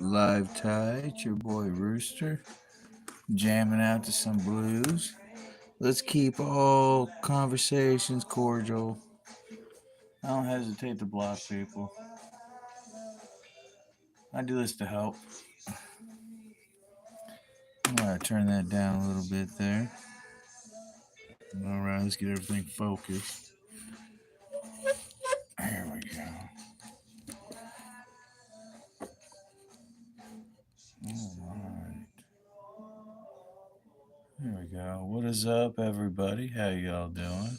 live tie. It's your boy Rooster, jamming out to some blues. Let's keep all conversations cordial. I don't hesitate to block people. I do this to help. I'm gonna turn that down a little bit there. All right, let's get everything focused. There we go. All right. There we go. What is up, everybody? How y'all doing?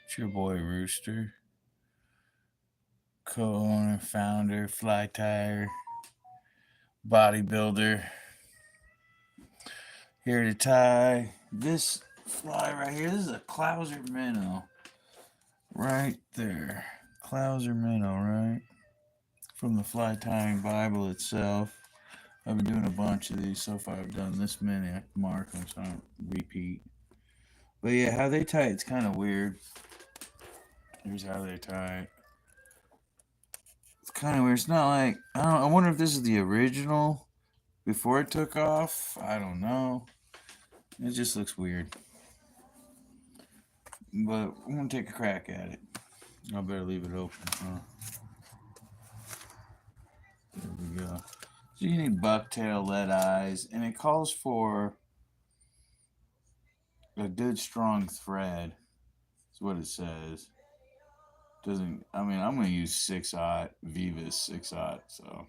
It's your boy Rooster, co-owner, founder, fly tire, bodybuilder. Here to tie this fly right here. This is a Clouser Minnow. Right there. Clouser Minnow, right? From the Fly Tying Bible itself. I've been doing a bunch of these so far. I've done this many. I mark them so I don't repeat. But yeah, how they tie it's kind of weird. Here's how they tie it. It's kind of weird. It's not like, I wonder if this is the original before it took off. I don't know. It just looks weird. But I'm going to take a crack at it. I better leave it open, huh? There we go. So you need bucktail, lead eyes, and it calls for a good strong thread. That's what it says. I'm going to use 6/0, Vivas 6/0, so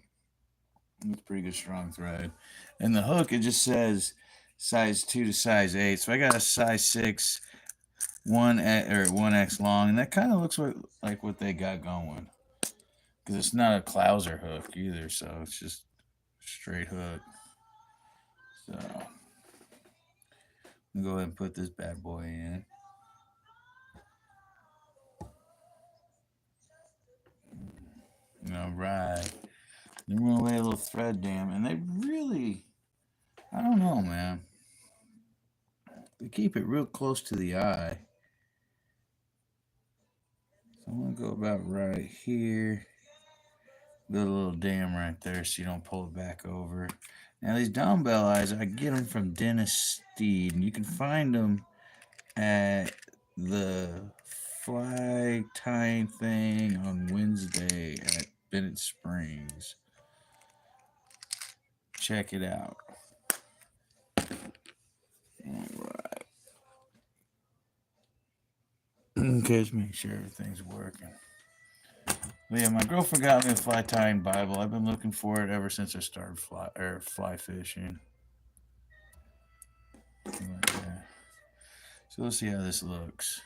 it's pretty good strong thread. And the hook, it just says size 2 to size 8. So I got a size 6, 1X long, and that kind of looks like what they got going. Because it's not a Clouser hook either, so it's just a straight hook. So I'm going to go ahead and put this bad boy in. All right. Then we're going to lay a little thread down. And they really, I don't know, man. They keep it real close to the eye. So I'm going to go about right here. Build a little dam right there so you don't pull it back over. Now these dumbbell eyes, I get them from Dennis Steed. And you can find them at the fly tying thing on Wednesday at Bennett Springs. Check it out. Alright. Okay, just make sure everything's working. But yeah, my girlfriend got me a fly tying Bible. I've been looking for it ever since I started fly fishing. So let's see how this looks.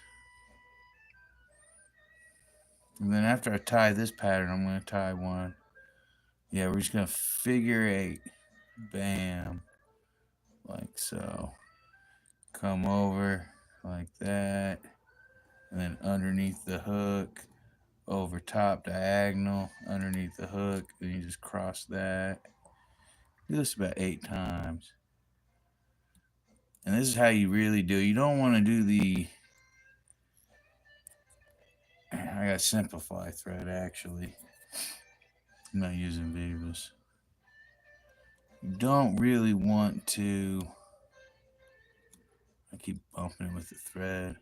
And then after I tie this pattern, I'm going to tie one. Yeah, we're just going to figure 8. Bam. Like so. Come over like that. And then underneath the hook. Over top diagonal. Underneath the hook. And you just cross that. Do this about 8 times. And this is how you really do it. You don't want to do the... I got simplify thread actually. I'm not using Vivas. You don't really want to... I keep bumping it with the thread.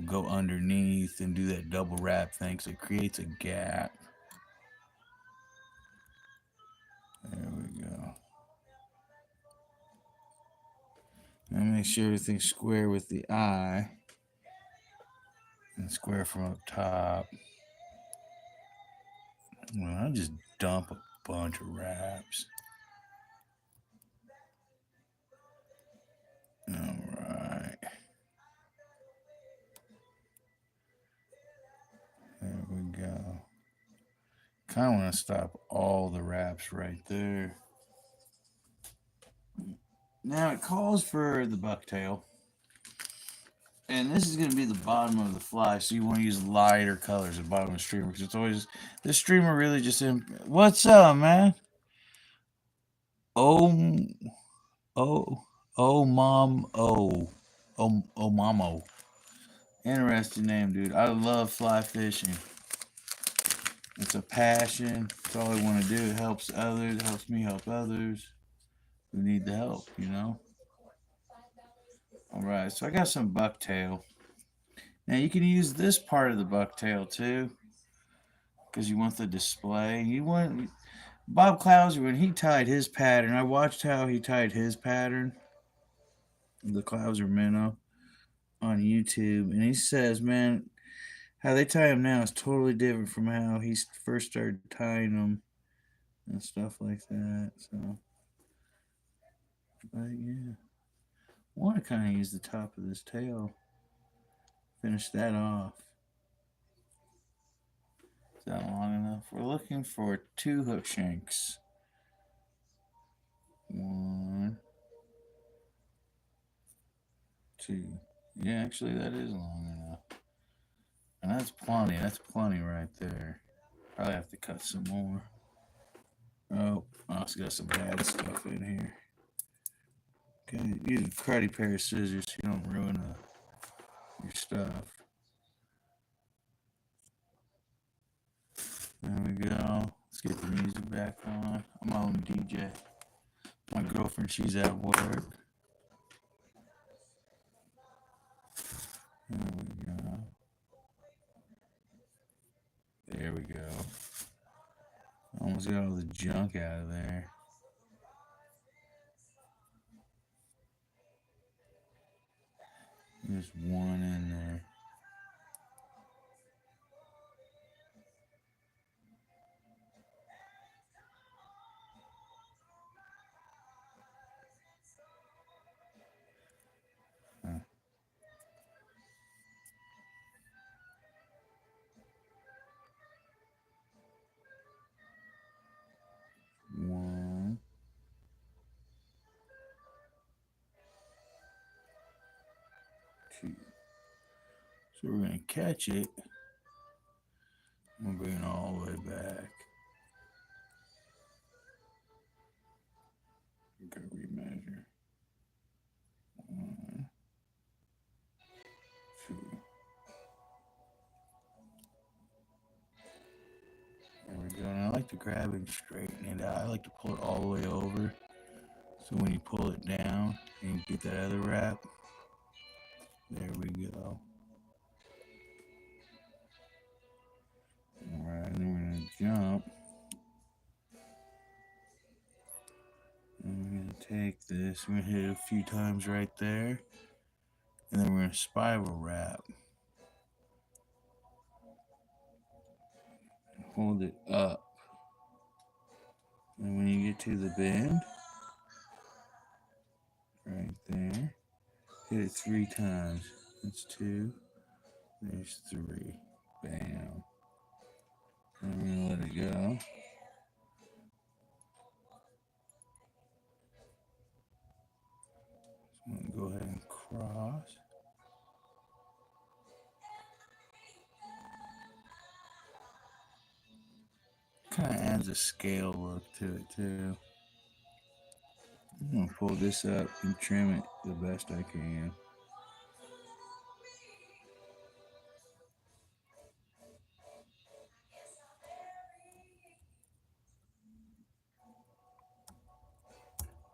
Go underneath and do that double wrap thing because it creates a gap. There we go. And make sure everything's square with the eye. And square from up top. Well, I just dump a bunch of wraps. Alright. There we go. Kind of want to stop all the wraps right there. Now it calls for the bucktail. And this is going to be the bottom of the fly, so you want to use lighter colors at the bottom of the streamer. Because it's always, this streamer really just, what's up, man? Mamo. Interesting name, dude. I love fly fishing. It's a passion. It's all I want to do. It helps others. It helps me help others who need the help, you know? All right, so I got some bucktail. Now you can use this part of the bucktail too, because you want the display. You want Bob Clouser, when he tied his pattern, I watched how he tied his pattern, the Clouser Minnow, on YouTube, and he says, man, how they tie them now is totally different from how he first started tying them and stuff like that. So, but yeah, I want to kind of use the top of this tail, finish that off. Is that long enough? We're looking for 2 hook shanks. 1, 2. Yeah, actually, that is long enough. And that's plenty. That's plenty right there. Probably have to cut some more. Oh, I also got some bad stuff in here. Okay, use a cruddy pair of scissors so you don't ruin your stuff. There we go. Let's get the music back on. I'm on DJ. My girlfriend, she's at work. There we go. There we go. Almost got all the junk out of there. There's one in there. Huh. 1, 2. So we're going to catch it. We'll bring it all the way back. We're going to remeasure. 1, 2. There we go. And I like to grab it and straighten it out. I like to pull it all the way over. So when you pull it down and get that other wrap, there we go. Alright, and then we're going to jump. And we're going to take this, we're going to hit it a few times right there. And then we're going to spiral wrap. Hold it up. And when you get to the bend, right there, hit it 3 times. That's 2. There's 3. Bam. And we're going to let it go. So I'm going to go ahead and cross. Kind of adds a scale look to it too. I'm going to pull this up and trim it the best I can.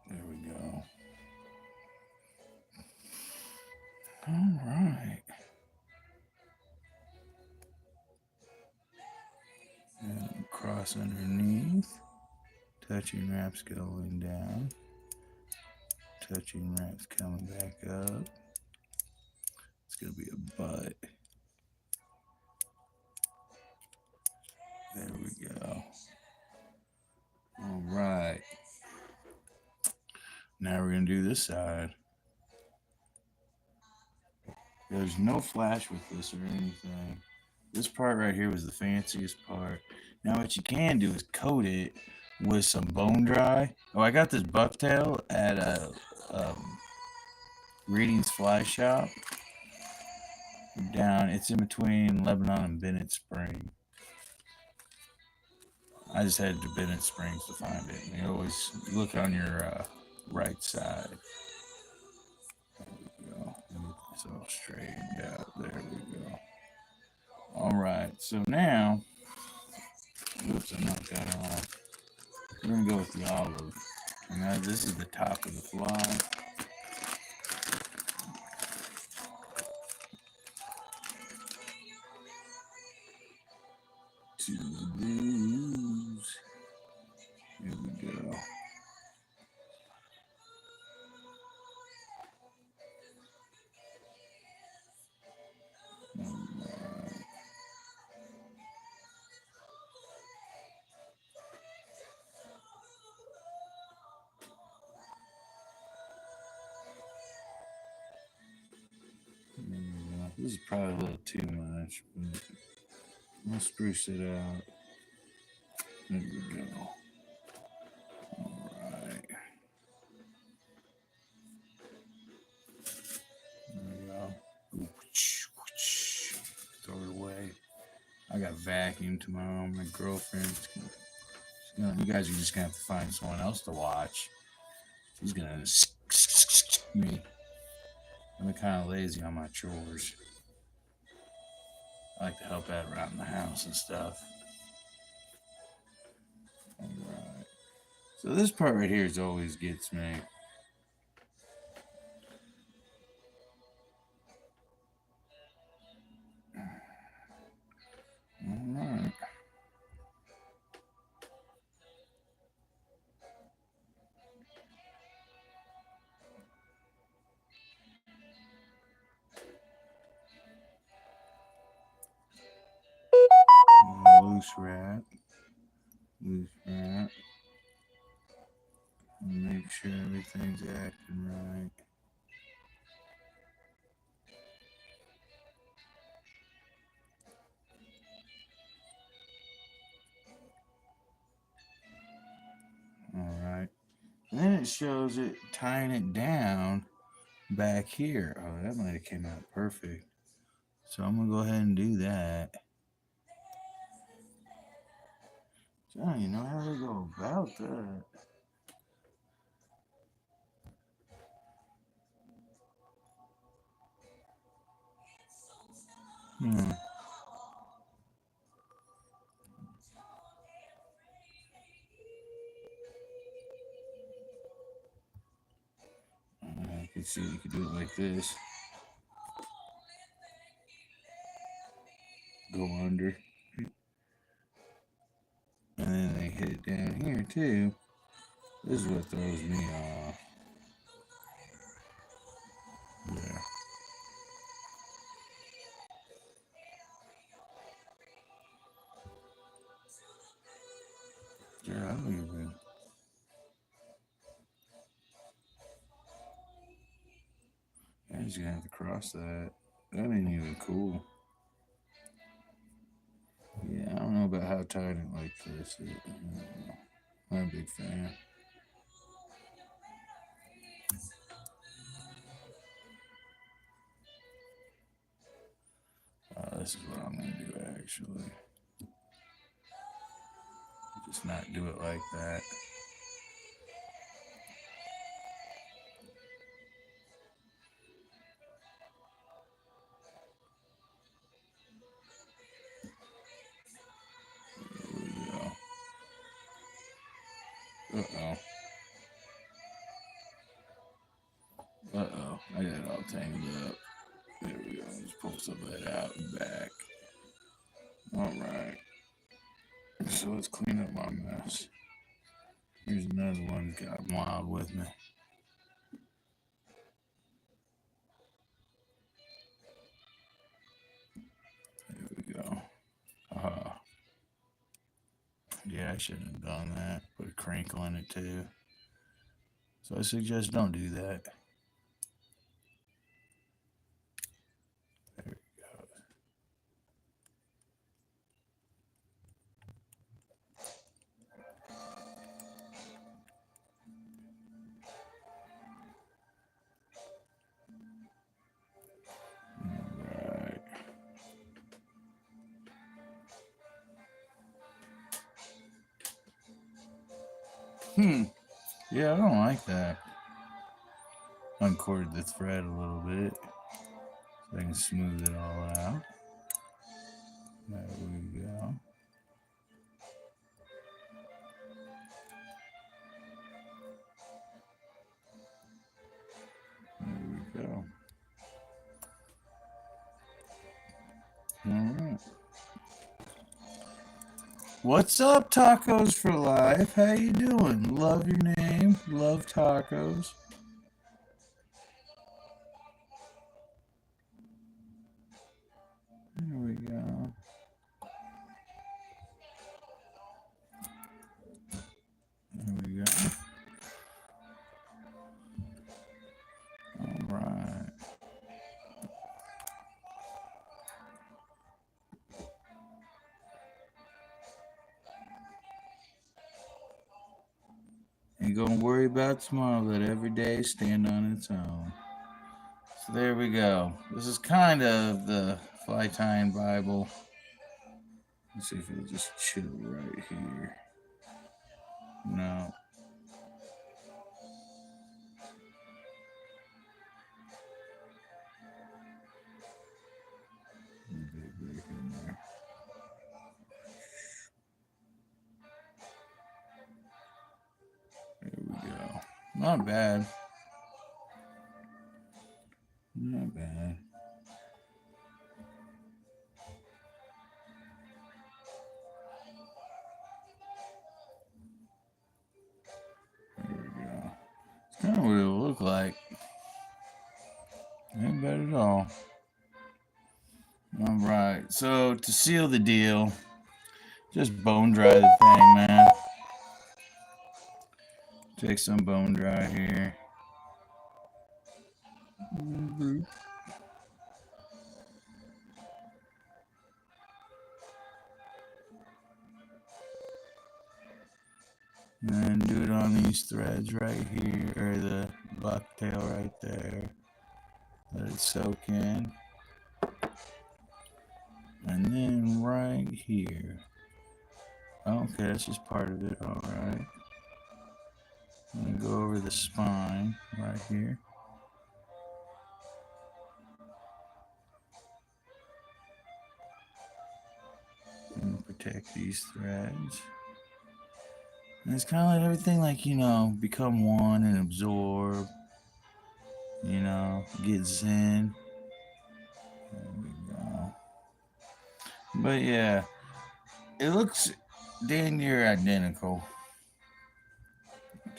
There we go. All right. And cross underneath. Touching wraps going down. Touching wraps coming back up. It's going to be a butt. There we go. All right. Now we're going to do this side. There's no flash with this or anything. This part right here was the fanciest part. Now what you can do is coat it with some bone dry. Oh, I got this bucktail at a Readings Fly Shop down. It's in between Lebanon and Bennett Spring. I just headed to Bennett Springs to find it. You always look on your right side. There we go. It's all straightened out. There we go. All right. So now Oops, I knocked that off. We're going to go with the olive. And now this is the top of the fly. To the blues. Here we go. This is probably a little too much, but we'll spruce it out. There we go. Alright. There we go. Throw it away. I got vacuum tomorrow. My girlfriend's gonna, you guys are just gonna have to find someone else to watch. She's gonna me. I'm kind of lazy on my chores. I like to help out around the house and stuff. Alright. So this part right here always gets me. Alright. Loose wrap. Loose wrap. Make sure everything's acting right. Alright. Then it shows it tying it down back here. Oh, that might have came out perfect. So I'm going to go ahead and do that. So I don't even know how to go about that. I can see you could do it like this. Go under. And then they hit it down here too. This is what throws me off. Yeah. Yeah, I don't even. I'm just gonna have to cross that. That ain't even cool. Yeah, I don't know about how tight it like this. I'm not a big fan. This is what I'm gonna do actually. Just not do it like that. There we go. Uh-oh. Uh-oh. I got it all tangled up. There we go. Just pull some of that out and back. Alright. So let's clean up my mess. Here's another one that got wild with me. There we go. Yeah, I shouldn't have done that. Put a crinkle in it too. So I suggest don't do that. There we go. Alright. Yeah, I don't like that. Uncord the thread a little bit so I can smooth it all out. There we go. What's up, Tacos for Life? How you doing? Love your name. Love tacos. There we go. There we go. All right. Ain't gonna worry about tomorrow. Let every day stand on its own. So there we go. This is kind of the fly tying Bible. Let's see if it'll just chill right here. No. Big break in there. There we go. Not bad. Not bad. There we go. It's kind of what it'll look like. Ain't bad at all. All right. So to seal the deal, just bone dry the thing, man. Take some bone dry here. Mm-hmm. And do it on these threads right here, or the bucktail right there. Let it soak in. And then right here. Okay, that's just part of it, alright. And go over the spine right here. And protect these threads. And it's kind of like everything, like, you know, become one and absorb. You know, get zen. There we go. But yeah, it looks damn near identical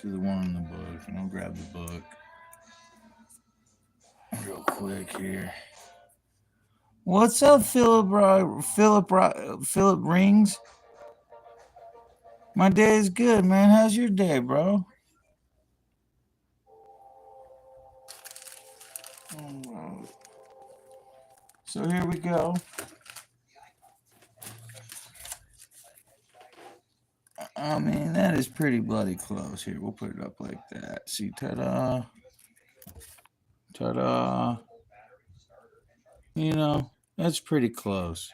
to the one in the book. And I'll grab the book real quick here. What's up, Philip Rings? My day is good, man. How's your day, bro? So here we go. I mean, that is pretty bloody close. Here, we'll put it up like that. See, ta-da. Ta-da. You know, that's pretty close.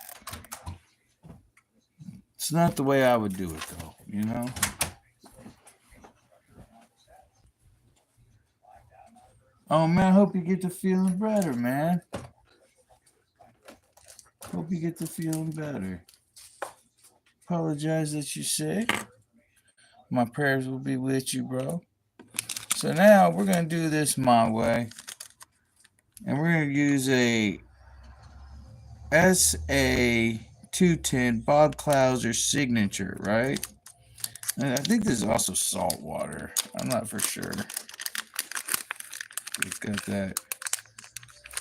It's not the way I would do it, though, you know? Oh, man, hope you get to feeling better, man. Hope you get to feeling better. Apologize that you're sick. My prayers will be with you, bro. So now we're going to do this my way. And we're going to use a SA210 Bob Clouser signature, right? And I think this is also salt water. I'm not for sure. It's got that.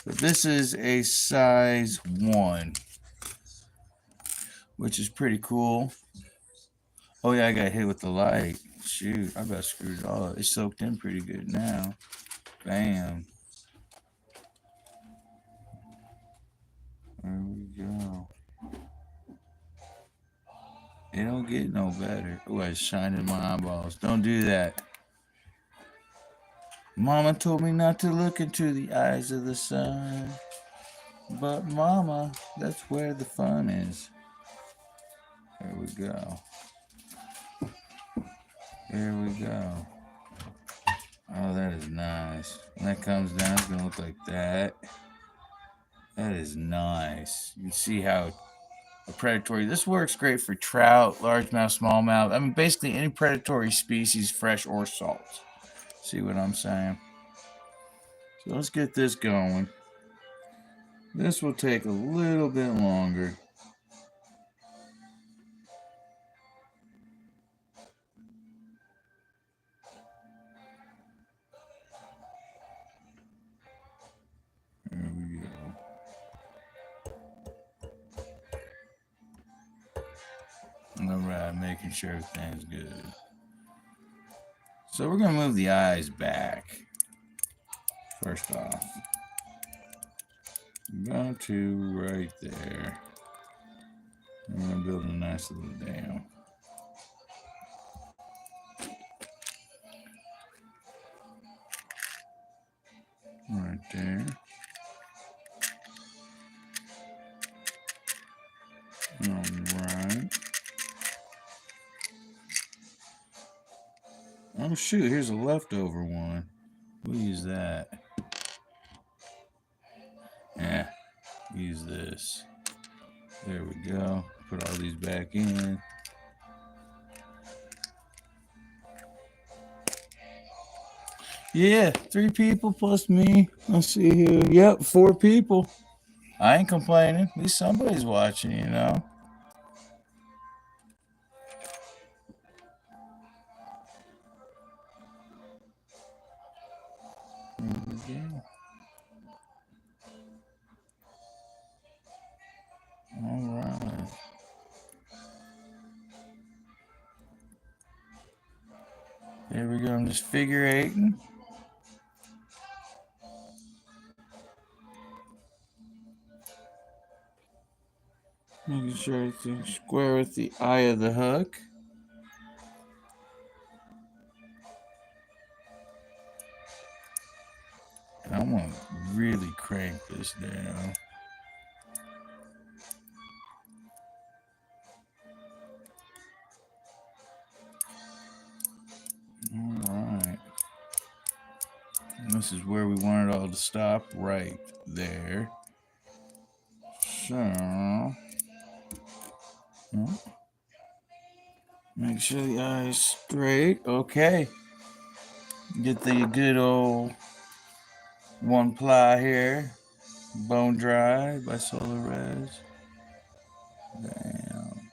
But this is a size 1, which is pretty cool. Oh, yeah, I got hit with the light. Shoot, I about screwed it all up. It's soaked in pretty good now. Bam. There we go. It don't get no better. Oh, it's shining my eyeballs. Don't do that. Mama told me not to look into the eyes of the sun. But mama, that's where the fun is. There we go. There we go. Oh, that is nice. When that comes down, it's gonna look like that. That is nice. You can see how a predatory. This works great for trout, largemouth, smallmouth. I mean, basically any predatory species, fresh or salt. See what I'm saying? So let's get this going. This will take a little bit longer. Alright, making sure everything's good. So we're going to move the eyes back. First off. I'm going to right there. I'm going to build a nice little dam. Right there. Alright. Oh shoot, here's a leftover one. We'll use that. Yeah, use this. There we go. Put all these back in. Yeah, 3 people plus me. Let's see here. Yep, 4 people. I ain't complaining. At least somebody's watching, you know. There we go. All right. There we go. I'm just figure eighting. Making sure it's square with the eye of the hook. And I'm going to really crank this down. Alright. This is where we want it all to stop, right there. So, make sure the eye is straight. Okay. Get the good old 1 ply here. Bone dry by Solar Res. Bam.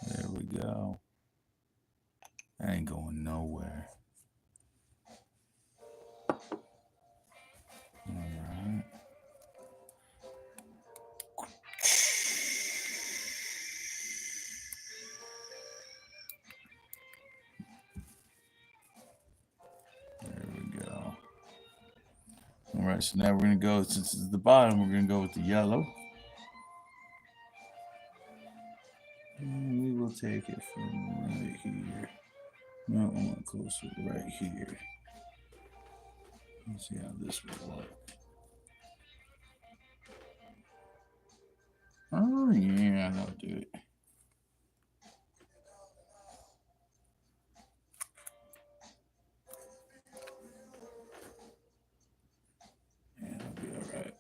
There we go. That ain't going nowhere. Alright. There we go. Alright, so now we're going to go, since it's the bottom, we're going to go with the yellow. And we will take it from right here. No, I want closer right here. Let's see how this will work. Oh, yeah, that'll do it. Yeah, that'll be all right.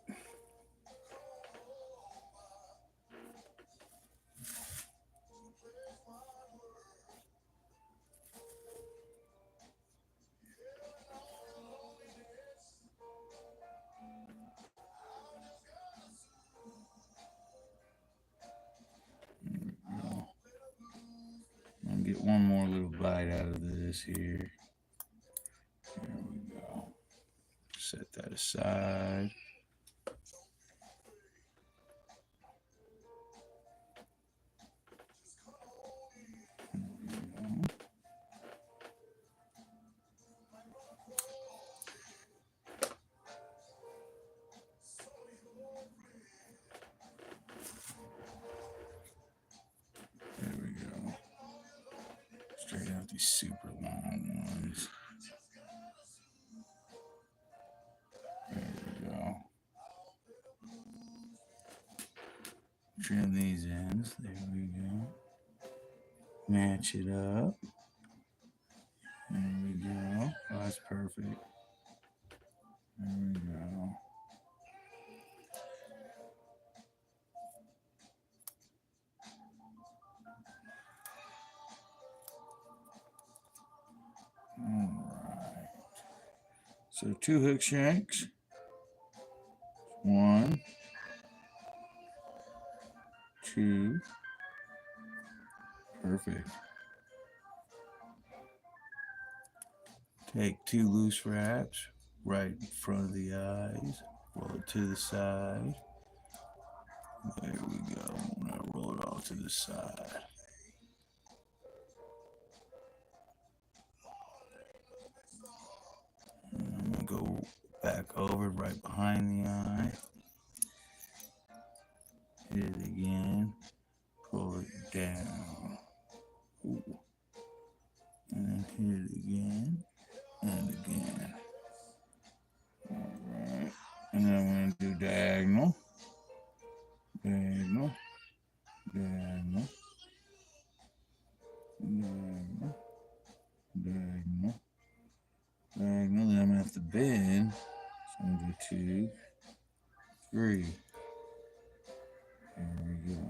I'll get one more little bite out of this here. There we go. Set that aside. There we go. Straight out these super long ones. There we go. Trim these ends. There we go. Match it up. There we go. Oh, that's perfect. There we go. Alright. So 2 hook shanks. 1, 2. Perfect. Take 2 loose wraps right in front of the eyes. Roll it to the side. There we go. I'm gonna roll it all off to the side. And I'm going to go back over right behind the eye. Hit it again. Pull it down. Ooh. And then hit it again and again. Alright. And then I'm going to do diagonal. Diagonal. Diagonal. Diagonal. Diagonal. Diagonal. Then I'm going to have to bend. So I'm going to do 2, 3. There we go.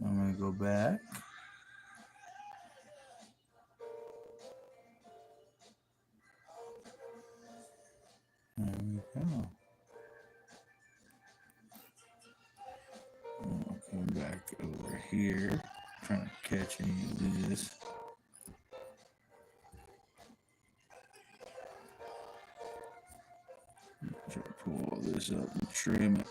I'm going to go back. There we go. I'll come back over here. Trying to catch any of this. Try to pull all this up and trim it.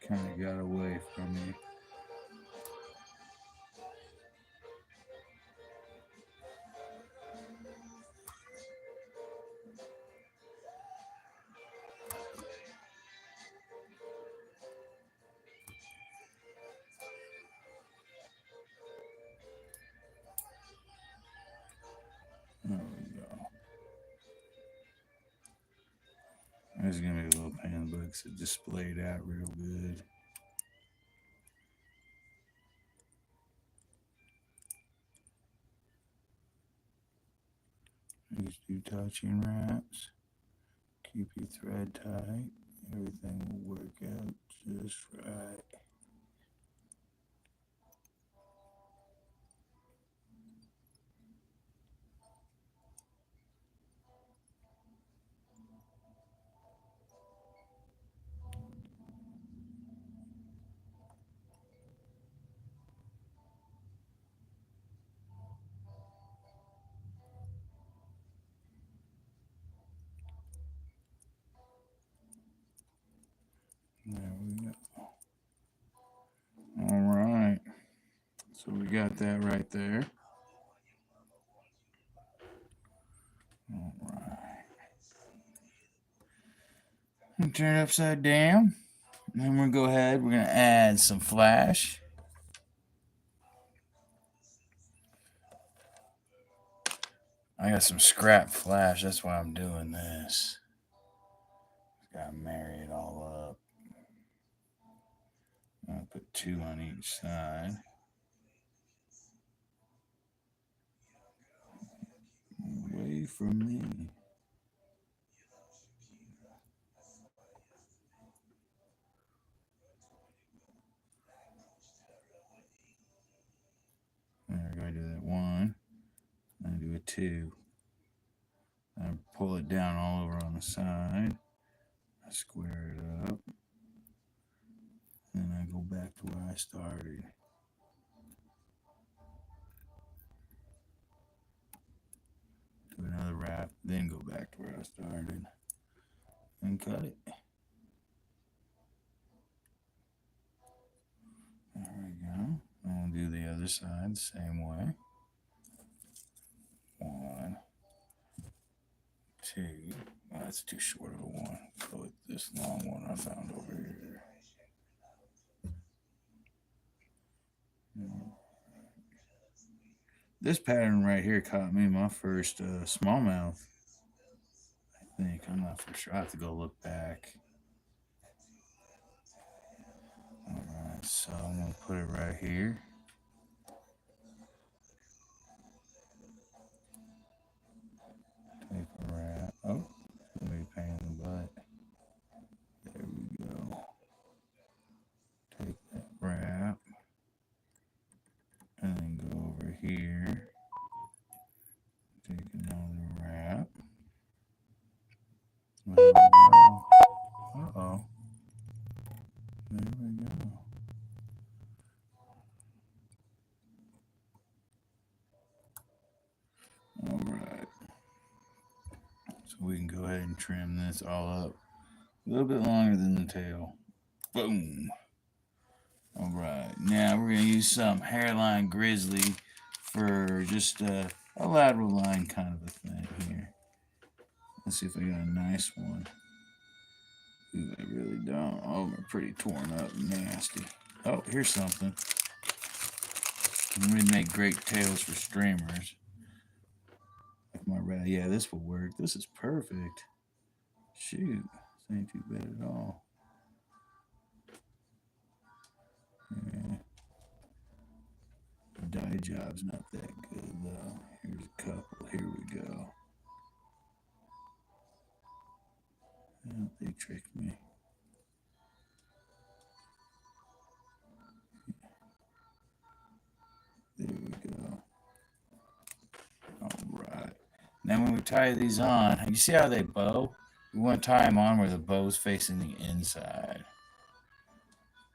Kind of got away from me. There we go. This is going to be a little pain in the butt because it displayed out real good. Just do touching wraps. Keep your thread tight. Everything will work out just right. There we go. All right. So we got that right there. All right. And turn it upside down. And then we're going to go ahead. We're going to add some flash. I got some scrap flash. That's why I'm doing this. Got to marry it all up. I'll put 2 on each side. Away from me. There we go. I do that 1. I do a 2. I pull it down all over on the side. I square it up. And I go back to where I started. Do another wrap, then go back to where I started. And cut it. There we go. And we'll do the other side the same way. 1, 2. Oh, that's too short of a 1. Go with this long one I found over here. This pattern right here caught me my first smallmouth. I think. I'm not for sure. I have to go look back. Alright, so I'm going to put it right here. Take a wrap. Oh, let me pain in the butt. There we go. Take that wrap. And then go over here. Take another wrap. and trim this all up a little bit longer than the tail. Boom. All right, now we're gonna use some hairline grizzly for just a lateral line kind of a thing here. Let's see if I got a nice one. Ooh, I really don't. Oh, they're pretty torn up and nasty. Oh, here's something. We make great tails for streamers. Like my rat. Yeah, this will work. This is perfect. Shoot, this ain't too bad at all. Yeah. Dye job's not that good though. Here's a couple. Here we go. Oh, they tricked me. There we go. All right. Now when we tie these on, you see how they bow? We want to tie them on where the bow's facing the inside.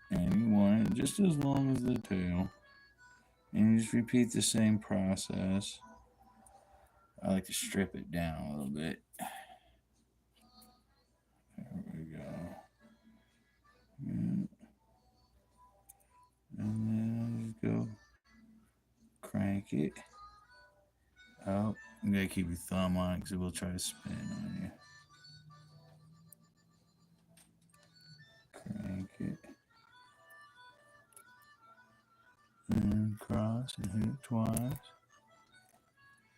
And you want it just as long as the tail. And you just repeat the same process. I like to strip it down a little bit. There we go. And then just go crank it. Oh, you gotta keep your thumb on it because it will try to spin on you. Crank it. And cross and hit it twice.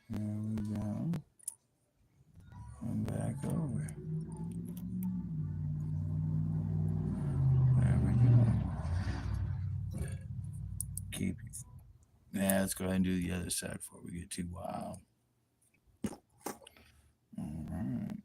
There we go. And back over. There we go. Keep it. Yeah, let's go ahead and do the other side before we get too wild. All right.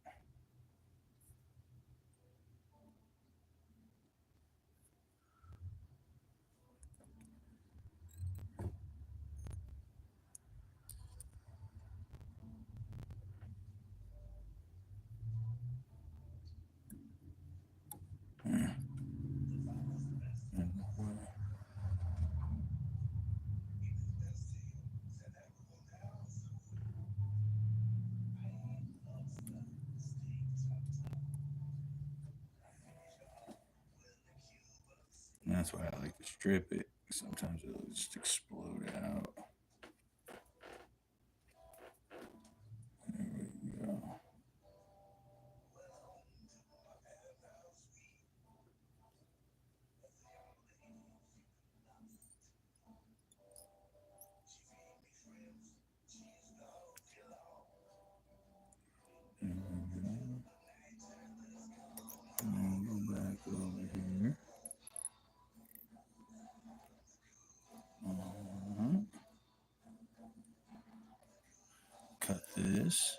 That's why I like to strip it. Sometimes it'll just explode out. There we go. There we go. And go back over here. Cut this.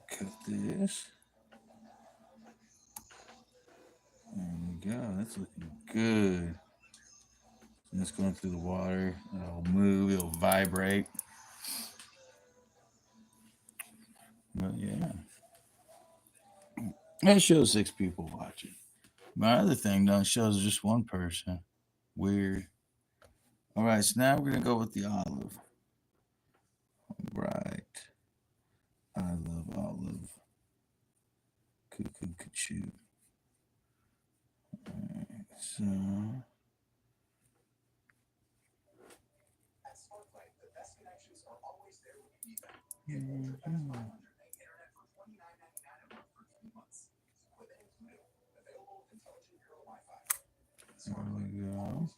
Cut this. There we go. That's looking good. And it's going through the water. It'll move. It'll vibrate. But yeah. That shows 6 people watching. My other thing done shows just 1 person. Weird. All right, so now we're going to go with the olive. Right. I love olive. Cuckoo, cuckoo. Alright, so. Here we go.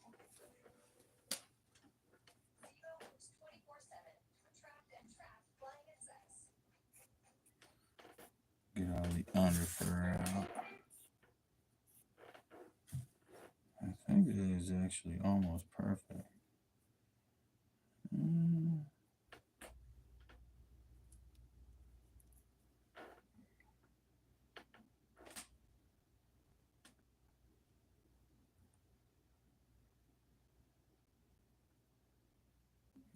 Get all the under fur out. I think it is actually almost perfect.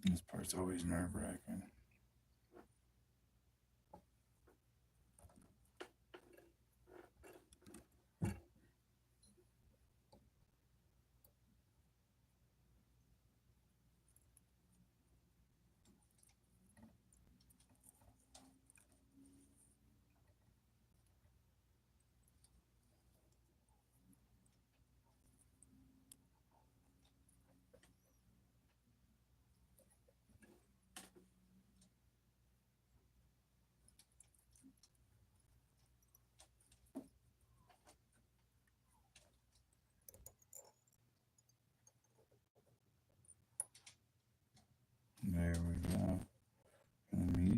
This part's always nerve-wracking.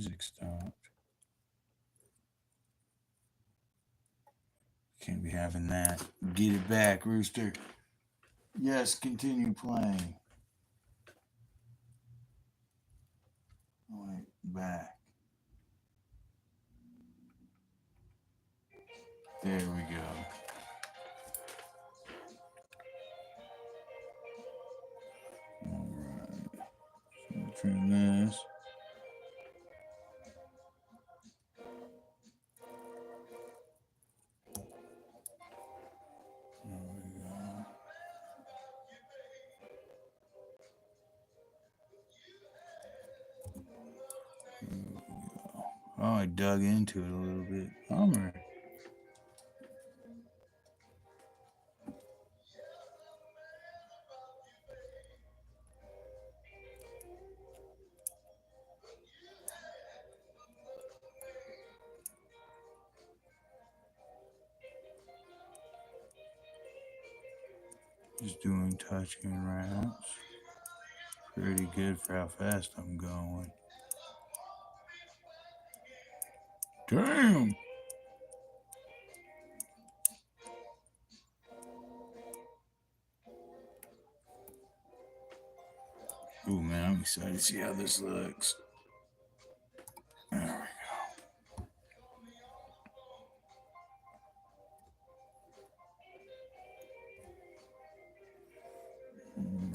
music stopped. Can't be having that. Get it back, Rooster. Yes, continue playing. Wait, back. There we go. Alright. So trim this. There we go. Oh, I dug into it a little bit. Bummer. Just doing touching routes. Pretty good for how fast I'm going. Damn! Ooh, man, I'm excited to see how this looks. There we go.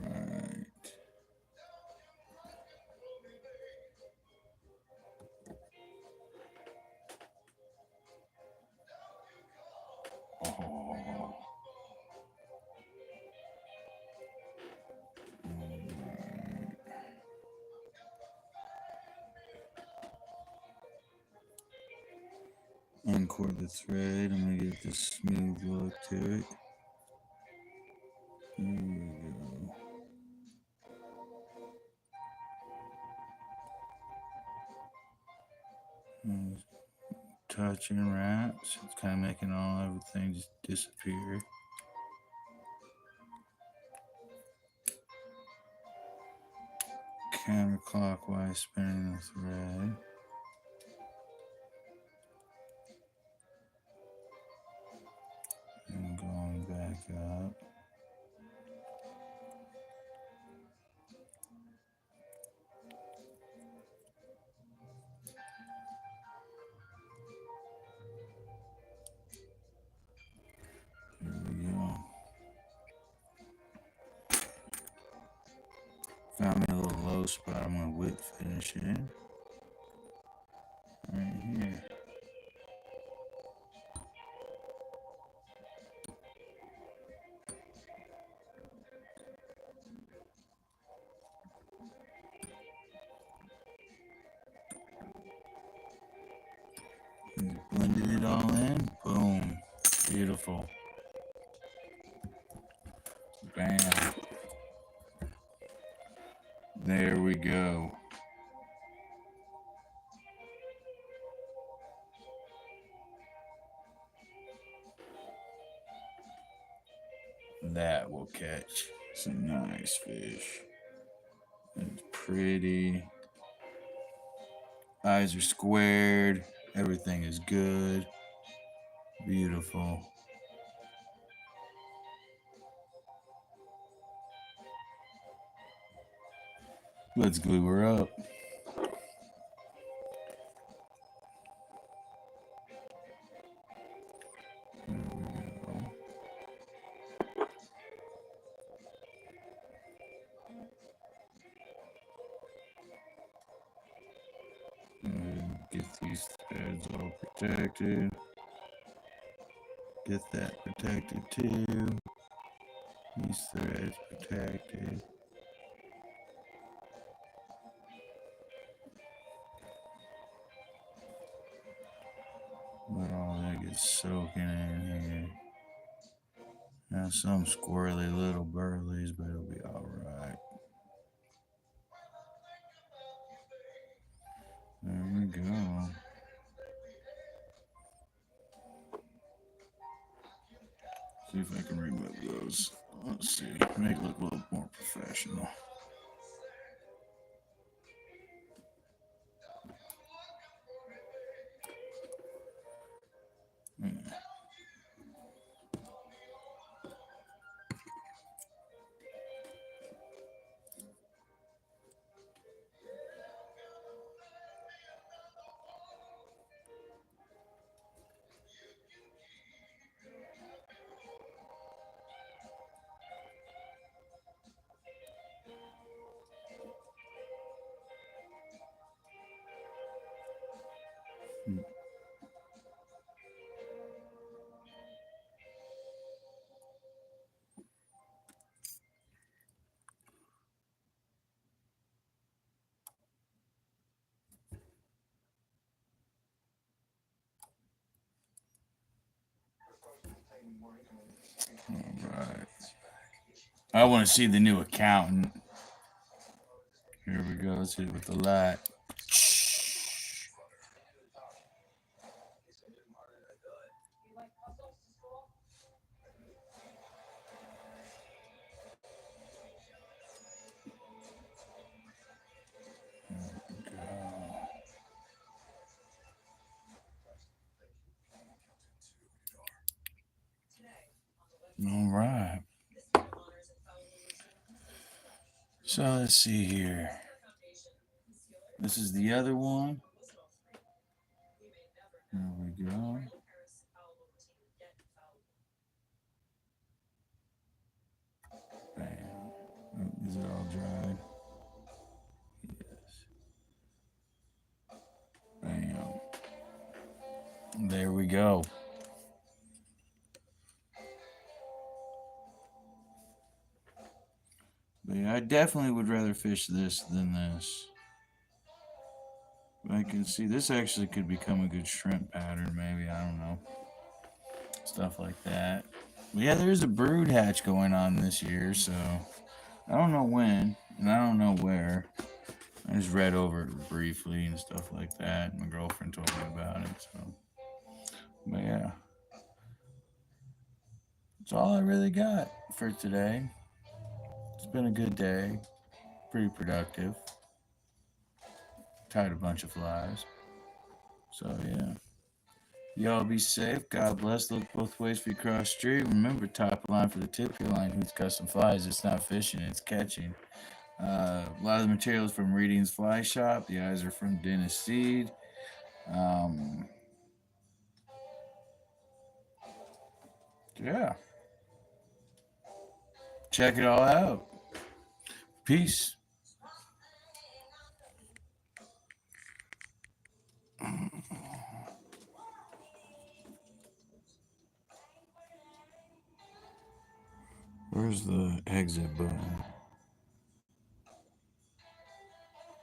Alright. Oh. Uncord the thread. I'm gonna get this smooth look to it. There we go. Touching wraps. It's kind of making everything just disappear. Counterclockwise spinning the thread. And going back up. There we go. Found me a little low spot. I'm going to whip finish it. Right here. Blended it all in. Boom. Beautiful. Bam. There we go. That will catch some nice fish. It's pretty. Eyes are squared. Everything is good. Beautiful. Let's glue her up. Get these threads all protected. Get that protected too. These threads protected. Let all that get soaking in here. Now some squirrely little burleys, but it'll be alright. There we go. See if I can remove those. Let's see. Make it look a little more professional. All right. I want to see the new accountant. Here we go. Let's hit it with the light. All right. So let's see here. This is the other one. There we go. Bam. Oh, these are all dried. Yes. Bam. There we go. But yeah, I definitely would rather fish this than this. But I can see this actually could become a good shrimp pattern, maybe. I don't know. Stuff like that. But yeah, there's a brood hatch going on this year, so I don't know when and I don't know where. I just read over it briefly and stuff like that. My girlfriend told me about it, so. But yeah. That's all I really got for today. It's been a good day. Pretty productive. Tied a bunch of flies. So yeah. Y'all be safe. God bless. Look both ways for you cross the street. Remember, top line for the tip your line. Who's got some flies? It's not fishing, it's catching. A lot of the materials from Reading's Fly Shop. The eyes are from Dennis Seed. Yeah. Check it all out. Peace. Where's the exit button?